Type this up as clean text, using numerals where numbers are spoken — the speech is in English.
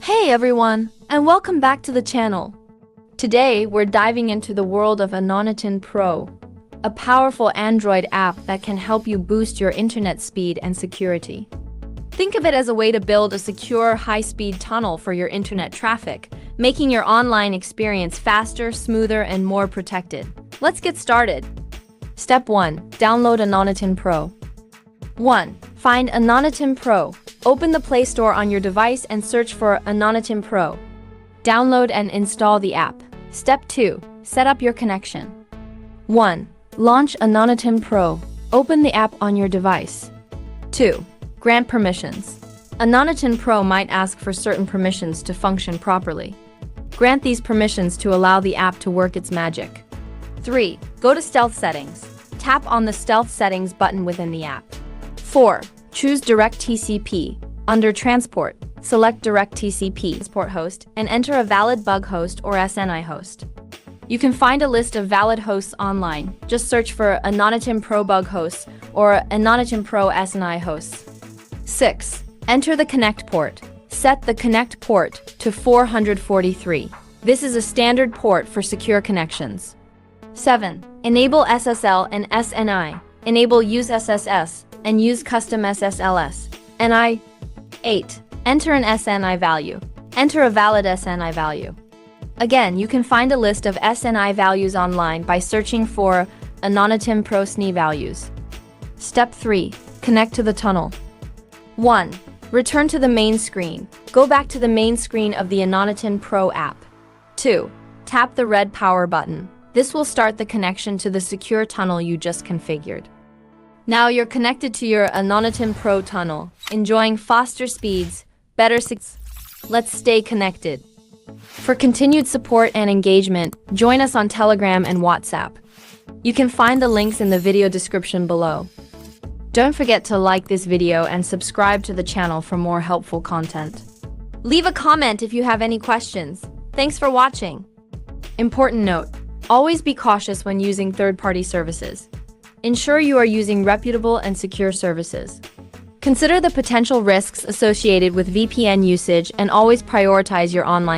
Hey everyone, and welcome back to the channel. Today, we're diving into the world of AnnoyTun Pro, a powerful Android app that can help you boost your internet speed and security. Think of it as a way to build a secure, high-speed tunnel for your internet traffic, making your online experience faster, smoother, and more protected. Let's get started. Step 1. Download AnnoyTun Pro. 1. Find AnnoyTun Pro. Open the Play Store on your device and search for AnnoyTun Pro. Download and install the app. Step 2. Set up your connection. 1. Launch AnnoyTun Pro. Open the app on your device. 2. Grant permissions. AnnoyTun Pro might ask for certain permissions to function properly. Grant these permissions to allow the app to work its magic. 3. Go to Stealth Settings. Tap on the Stealth Settings button within the app. 4. Choose Direct TCP. Under Transport, select Direct TCP Transport Host and enter a valid bug host or SNI host. You can find a list of valid hosts online. Just search for AnnoyTun Pro bug hosts or AnnoyTun Pro SNI hosts. 6. Enter the connect port. Set the connect port to 443. This is a standard port for secure connections. 7. Enable SSL and SNI. Enable Use SSS and use Custom SSLS. NI. 8. Enter an SNI value. Enter a valid SNI value. Again, you can find a list of SNI values online by searching for AnnoyTun Pro SNI values. Step 3. Connect to the tunnel. 1. Return to the main screen. Go back to the main screen of the AnnoyTun Pro app. 2. Tap the red power button. This will start the connection to the secure tunnel you just configured. Now you're connected to your AnnoyTun Pro tunnel, enjoying faster speeds, better success. Let's stay connected. For continued support and engagement, join us on Telegram and WhatsApp. You can find the links in the video description below. Don't forget to like this video and subscribe to the channel for more helpful content. Leave a comment if you have any questions. Thanks for watching. Important note: always be cautious when using third-party services. Ensure you are using reputable and secure services. Consider the potential risks associated with VPN usage and always prioritize your online